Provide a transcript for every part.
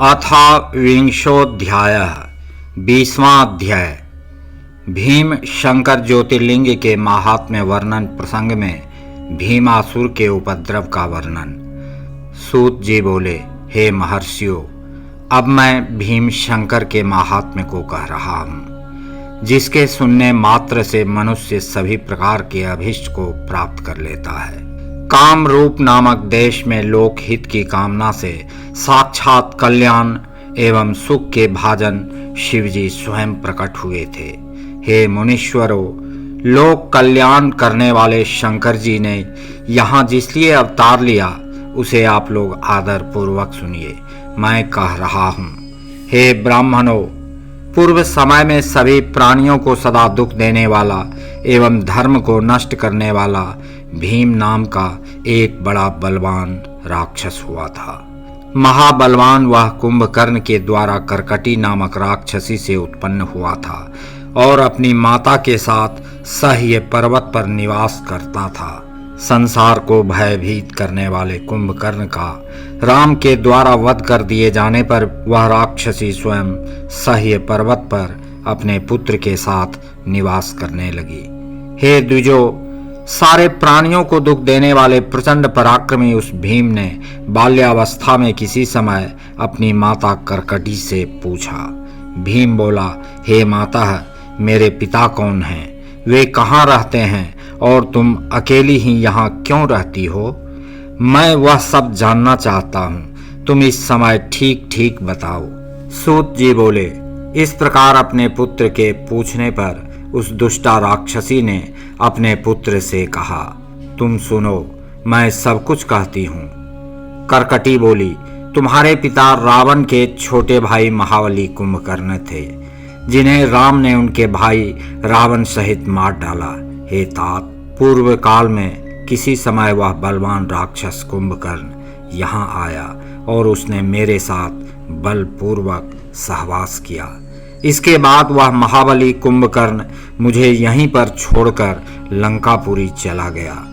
अथाविंशोऽध्यायः 20वां अध्याय। भीम शंकर ज्योतिर्लिंग के महात्म्य वर्णन प्रसंग में भीमासुर के उपद्रव का वर्णन। सूत जी बोले, हे महर्षियों, अब मैं भीम शंकर के महात्म्य को कह रहा हूँ, जिसके सुनने मात्र से मनुष्य सभी प्रकार के अभिष्ट को प्राप्त कर लेता है। काम रूप नामक देश में लोकहित की कामना से साक्षात कल्याण एवं सुख के भाजन शिवजी स्वयं प्रकट हुए थे। हे मुनीश्वरों, लोक कल्याण करने वाले शंकर जी ने यहाँ जिसलिए अवतार लिया उसे आप लोग आदर पूर्वक सुनिए। मैं कह रहा हूँ, हे ब्राह्मणों, पूर्व समय में सभी प्राणियों को सदा दुख देने वाला एवं धर्म को नष्ट करने वाला भीम नाम का एक बड़ा बलवान राक्षस हुआ था। महाबलवान वह कुंभकर्ण के द्वारा करकटी नामक राक्षसी से उत्पन्न हुआ था और अपनी माता के साथ सह्य पर्वत पर निवास करता था। संसार को भयभीत करने वाले कुंभकर्ण का राम के द्वारा वध कर दिए जाने पर वह राक्षसी स्वयं सह्य पर्वत पर अपने पुत्र के साथ निवास करने लगी। हे द्विजो, सारे प्राणियों को दुख देने वाले प्रचंड पराक्रमी उस भीम ने बाल्यावस्था में किसी समय अपनी माता करकटी से पूछा। भीम बोला, हे माता, मेरे पिता कौन हैं? वे कहाँ रहते हैं और तुम अकेली ही यहाँ क्यों रहती हो? मैं वह सब जानना चाहता हूँ, तुम इस समय ठीक ठीक बताओ। सूत जी बोले, इस प्रकार अपने पुत्र के पूछने पर उस दुष्टा राक्षसी ने अपने पुत्र से कहा, तुम सुनो, मैं सब कुछ कहती हूँ। करकटी बोली, तुम्हारे पिता रावण के छोटे भाई महाबली कुंभकर्ण थे, जिन्हें राम ने उनके भाई रावण सहित मार डाला। हे तात, पूर्व काल में किसी समय वह बलवान राक्षस कुंभकर्ण यहाँ आया और उसने मेरे साथ बलपूर्वक सहवास किया। इसके बाद वह महाबली कुंभकर्ण मुझे यहीं पर छोड़कर लंकापुरी चला गया।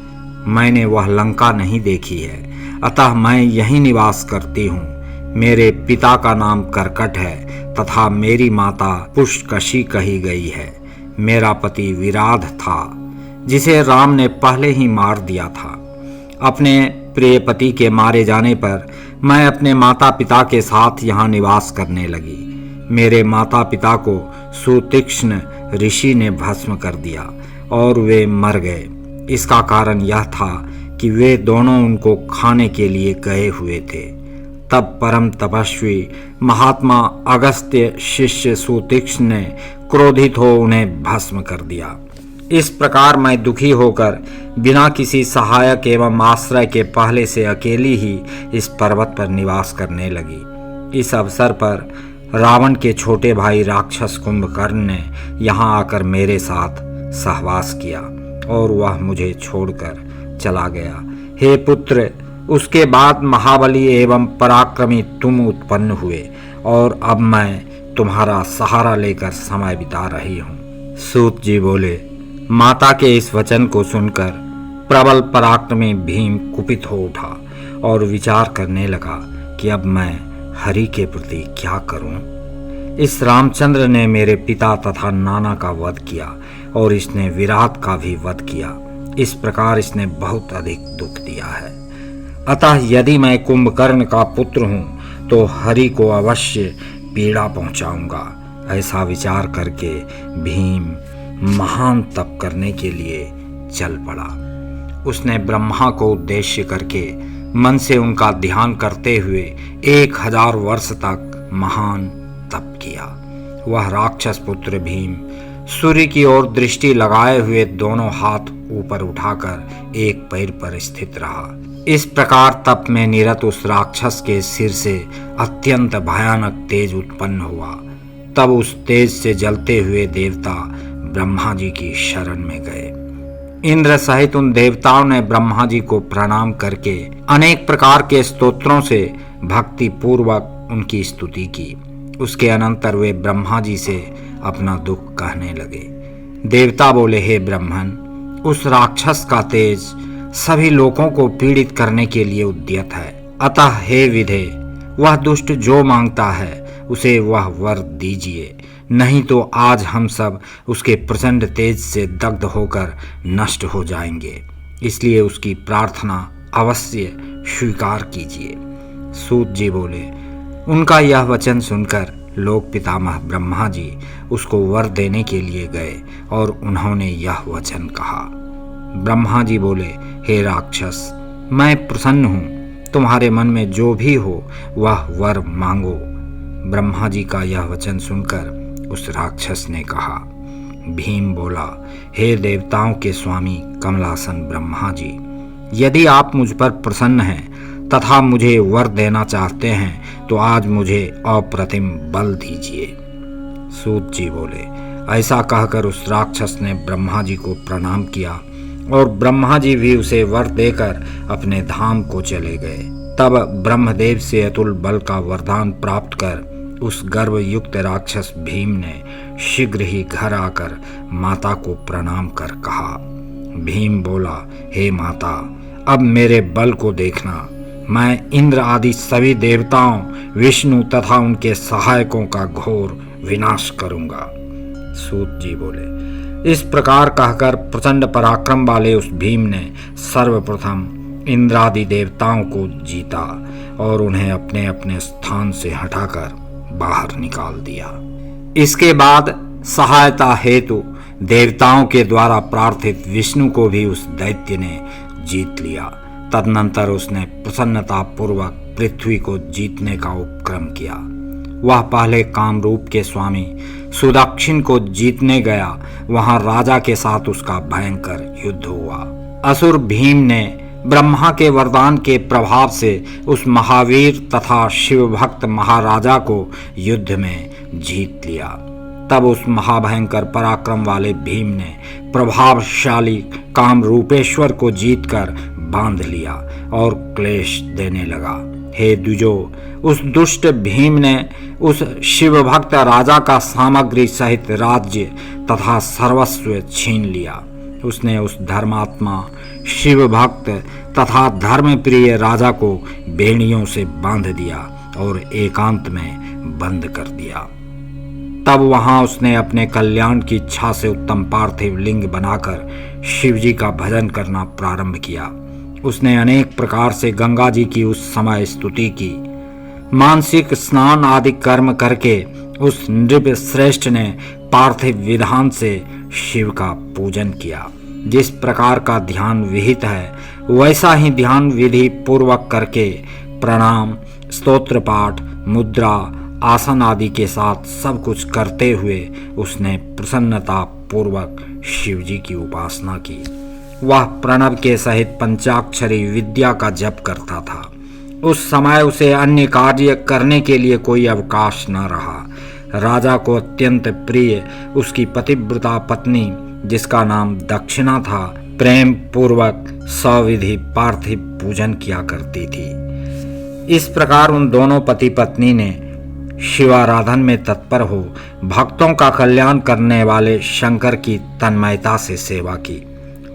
मैंने वह लंका नहीं देखी है, अतः मैं यहीं निवास करती हूँ। मेरे पिता का नाम करकट है तथा मेरी माता पुष्कशी कही गई है। मेरा पति विराध था, जिसे राम ने पहले ही मार दिया था। अपने प्रिय पति के मारे जाने पर मैं अपने माता पिता के साथ यहाँ निवास करने लगी। मेरे माता पिता को सुतीक्ष्ण ऋषि ने भस्म कर दिया और वे मर गए। इसका कारण यह था कि वे दोनों उनको खाने के लिए गए हुए थे। तब परम तपस्वी महात्मा अगस्त्य शिष्य सुतीक्ष्ण ने क्रोधित हो उन्हें भस्म कर दिया। इस प्रकार मैं दुखी होकर बिना किसी सहायक एवं आश्रय के पहले से अकेली ही इस पर्वत पर निवास करने लगी। इस अवसर पर रावण के छोटे भाई राक्षस कुंभकर्ण ने यहाँ आकर मेरे साथ सहवास किया और वह मुझे छोड़कर चला गया। हे पुत्र, उसके बाद महाबली एवं पराक्रमी तुम उत्पन्न हुए और अब मैं तुम्हारा सहारा लेकर समय बिता रही हूँ। सूत जी बोले, माता के इस वचन को सुनकर प्रबल पराक्रमी भीम कुपित हो उठा और विचार करने लगा कि अब मैं हरि के प्रति क्या करूं? इस रामचंद्र ने मेरे पिता तथा नाना का वध किया और इसने विराट का भी वध किया। इस प्रकार इसने बहुत अधिक दुख दिया है। अतः यदि मैं कुंभकर्ण का पुत्र हूं तो हरि को अवश्य पीड़ा पहुंचाऊंगा। ऐसा विचार करके भीम महान तप करने के लिए चल पड़ा। उसने ब्रह्मा को उद्देश्य करके मन से उनका ध्यान करते हुए 1000 वर्ष तक महान तप किया। वह राक्षस पुत्र भीम सूर्य की ओर दृष्टि लगाए हुए दोनों हाथ ऊपर उठाकर एक पैर पर स्थित रहा। इस प्रकार तप में निरत उस राक्षस के सिर से अत्यंत भयानक तेज उत्पन्न हुआ। तब उस तेज से जलते हुए देवता ब्रह्मा जी की शरण में गए। इंद्र सहित उन देवताओं ने ब्रह्मा जी को प्रणाम करके अनेक प्रकार के स्तोत्रों से भक्ति पूर्वक उनकी स्तुति की। उसके अनंतर वे ब्रह्मा जी से अपना दुख कहने लगे। देवता बोले, हे ब्रह्मन, उस राक्षस का तेज सभी लोगों को पीड़ित करने के लिए उद्यत है। अतः हे विधे, वह दुष्ट जो मांगता है उसे वह वर दीजिए, नहीं तो आज हम सब उसके प्रचंड तेज से दग्ध होकर नष्ट हो जाएंगे। इसलिए उसकी प्रार्थना अवश्य स्वीकार कीजिए। सूत जी बोले, उनका यह वचन सुनकर लोक पितामह ब्रह्मा जी उसको वर देने के लिए गए और उन्होंने यह वचन कहा। ब्रह्मा जी बोले, हे राक्षस, मैं प्रसन्न हूँ, तुम्हारे मन में जो भी हो वह वर मांगो। ब्रह्मा जी का यह वचन सुनकर उस राक्षस ने कहा। भीम बोला, हे देवताओं के स्वामी कमलासन ब्रह्मा जी, यदि आप मुझ पर प्रसन्न हैं तथा मुझे वर देना चाहते हैं तो आज मुझे अप्रतिम बल दीजिए। सूत जी बोले, ऐसा कहकर उस राक्षस ने ब्रह्मा जी को प्रणाम किया और ब्रह्मा जी भी उसे वर देकर अपने धाम को चले गए। तब ब्रह्मदेव से अतुल बल का वरदान प्राप्त कर उस गर्वयुक्त राक्षस भीम ने शीघ्र ही घर आकर माता को प्रणाम कर कहा। भीम बोला, हे माता, अब मेरे बल को देखना, मैं इंद्र आदि सभी देवताओं, विष्णु तथा उनके सहायकों का घोर विनाश करूंगा। सूत जी बोले, इस प्रकार कहकर प्रचंड पराक्रम वाले उस भीम ने सर्वप्रथम इंद्रादि देवताओं को जीता और उन्हें अपने अपने स्थान से हटाकर बाहर निकाल दिया। इसके बाद सहायता हेतु देवताओं के द्वारा प्रार्थित विष्णु को भी उस दैत्य ने जीत लिया। तदनंतर उसने प्रसन्नता पूर्वक पृथ्वी को जीतने का उपक्रम किया। वह पहले कामरूप के स्वामी सुदक्षिण को जीतने गया। वहां राजा के साथ उसका भयंकर युद्ध हुआ। असुर भीम ने ब्रह्मा के वरदान के प्रभाव से उस महावीर तथा शिव भक्त महाराजा को युद्ध में जीत लिया। तब उस महाभयंकर पराक्रम वाले भीम ने प्रभावशाली कामरूपेश्वर को जीतकर बांध लिया और क्लेश देने लगा। हे द्विजो, उस दुष्ट भीम ने उस शिव भक्त राजा का सामग्री सहित राज्य तथा सर्वस्व छीन लिया। उसने उस धर्मात्मा शिव भक्त तथा धर्मप्रिय राजा को बेड़ियों से बांध दिया और एकांत में बंद कर दिया। तब वहां उसने अपने कल्याण की इच्छा से उत्तम पार्थिव लिंग बनाकर शिवजी का भजन करना प्रारंभ किया। उसने अनेक प्रकार से गंगा जी की उस समय स्तुति की। मानसिक स्नान आदि कर्म करके उस नृप श्रेष्ठ ने पार्थिव विधान से शिव का पूजन किया। जिस प्रकार का ध्यान विहित है वैसा ही ध्यान विधि पूर्वक करके प्रणाम, स्तोत्र पाठ, मुद्रा, आसन आदि के साथ सब कुछ करते हुए उसने प्रसन्नता पूर्वक शिवजी की उपासना की। वह प्रणव के सहित पंचाक्षरी विद्या का जप करता था। उस समय उसे अन्य कार्य करने के लिए कोई अवकाश न रहा। राजा को अत्यंत प्रिय उसकी पतिव्रता पत्नी, जिसका नाम दक्षिणा था, प्रेम पूर्वक सविधि पार्थिव पूजन किया करती थी। इस प्रकार उन दोनों पति पत्नी ने शिवाराधन में तत्पर हो भक्तों का कल्याण करने वाले शंकर की तन्मयता से सेवा की।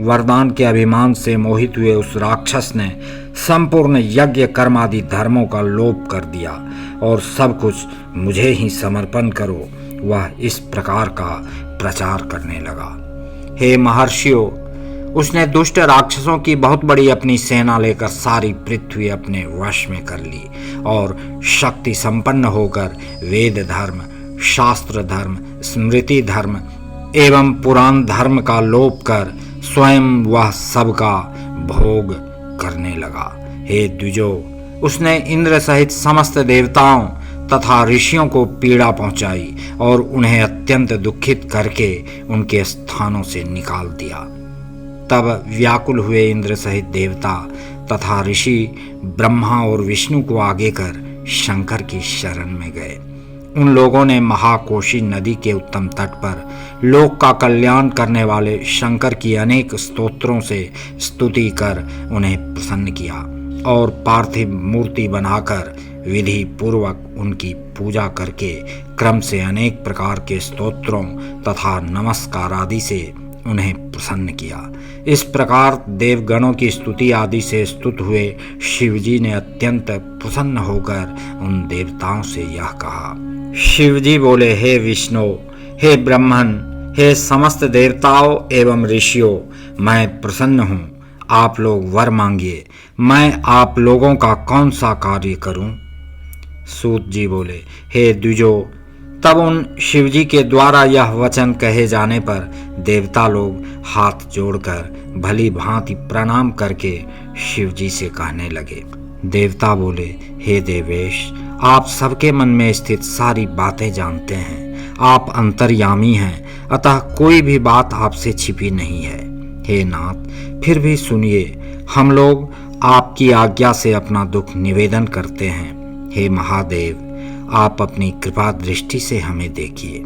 वरदान के अभिमान से मोहित हुए उस राक्षस ने संपूर्ण यज्ञ कर्मादि धर्मों का लोप कर दिया और सब कुछ मुझे ही समर्पण करो, वह इस प्रकार का प्रचार करने लगा। हे महर्षियों, उसने दुष्ट राक्षसों की बहुत बड़ी अपनी सेना लेकर सारी पृथ्वी अपने वश में कर ली और शक्ति संपन्न होकर वेद धर्म, शास्त्र धर्म, स्मृति धर्म एवं पुराण धर्म का लोप कर स्वयं वह सबका भोग करने लगा। हे द्विजो, उसने इंद्र सहित समस्त देवताओं तथा ऋषियों को पीड़ा पहुंचाई और उन्हें अत्यंत दुखित करके उनके स्थानों से निकाल दिया। तब व्याकुल हुए इंद्र सहित देवता तथा ऋषि ब्रह्मा और विष्णु को आगे कर शंकर की शरण में गए। उन लोगों ने महाकोशी नदी के उत्तम तट पर लोक का कल्याण करने वाले शंकर की अनेक स्तोत्रों से स्तुति कर उन्हें प्रसन्न किया और पार्थिव मूर्ति बनाकर विधि पूर्वक उनकी पूजा करके क्रम से अनेक प्रकार के स्तोत्रों तथा नमस्कार आदि से उन्हें प्रसन्न किया। इस प्रकार देवगणों की स्तुति आदि से स्तुत हुए शिवजी ने अत्यंत प्रसन्न होकर उन देवताओं से यह कहा। शिवजी बोले, हे विष्णु, हे ब्रह्मन, हे समस्त देवताओं एवं ऋषियों, मैं प्रसन्न हूँ। आप लोग वर मांगिए, मैं आप लोगों का कौन सा कार्य करूं? सूत जी बोले, हे द्विजो। तब उन शिवजी के द्वारा यह वचन कहे जाने पर देवता लोग हाथ जोड़कर भली भांति प्रणाम करके शिवजी से कहने लगे। देवता बोले, हे देवेश, आप सबके मन में स्थित सारी बातें जानते हैं। आप अंतर्यामी हैं, अतः कोई भी बात आपसे छिपी नहीं है। हे नाथ, फिर भी सुनिए, हम लोग आपकी आज्ञा से अपना दुख निवेदन करते हैं। हे महादेव, आप अपनी कृपा दृष्टि से हमें देखिए।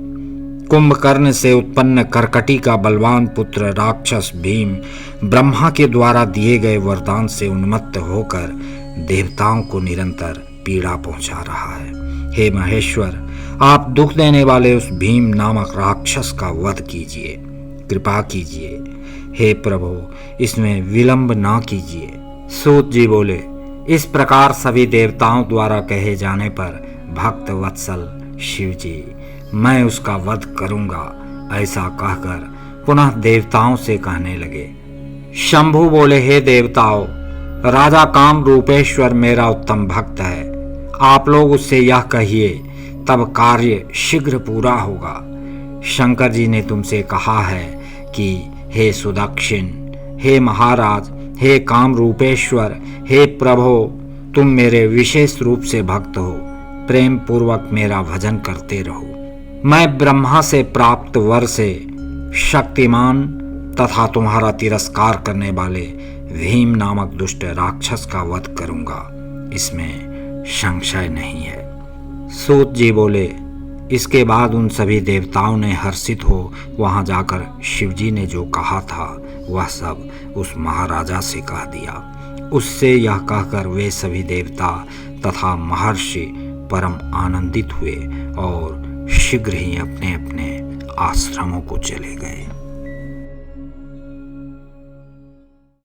कुंभकर्ण से उत्पन्न करकटी का बलवान पुत्र राक्षस भीम ब्रह्मा के द्वारा दिए गए वरदान से उन्मत्त होकर देवताओं को निरंतर पीड़ा पहुंचा रहा है। हे महेश्वर, आप दुख देने वाले उस भीम नामक राक्षस का वध कीजिए, कृपा कीजिए। हे प्रभु, इसमें विलंब ना कीजिए। सूत जी बोले, इस प्रकार सभी देवताओं द्वारा कहे जाने पर भक्त वत्सल शिवजी, मैं उसका वध करूंगा, ऐसा कहकर पुनः देवताओं से कहने लगे। शंभु बोले, हे देवताओं, राजा काम रूपेश्वर मेरा उत्तम भक्त है। आप लोग उससे यह कहिए, तब कार्य शीघ्र पूरा होगा। शंकर जी ने तुमसे कहा है कि हे सुदक्षिण, हे महाराज, हे काम रूपेश्वर, हे प्रभो, तुम मेरे विशेष रूप से भक्त हो, प्रेम पूर्वक मेरा भजन करते रहो। मैं ब्रह्मा से प्राप्त वर से शक्तिमान तथा तुम्हारा तिरस्कार करने वाले भीम नामक दुष्ट राक्षस का वध करूंगा, इसमें संशय नहीं है। सूत जी बोले, इसके बाद उन सभी देवताओं ने हर्षित हो वहां जाकर शिवजी ने जो कहा था वह सब उस महाराजा से कह दिया। उससे यह कहकर वे सभी देवता तथा महर्षि परम आनंदित हुए और शीघ्र ही अपने अपने आश्रमों को चले गए।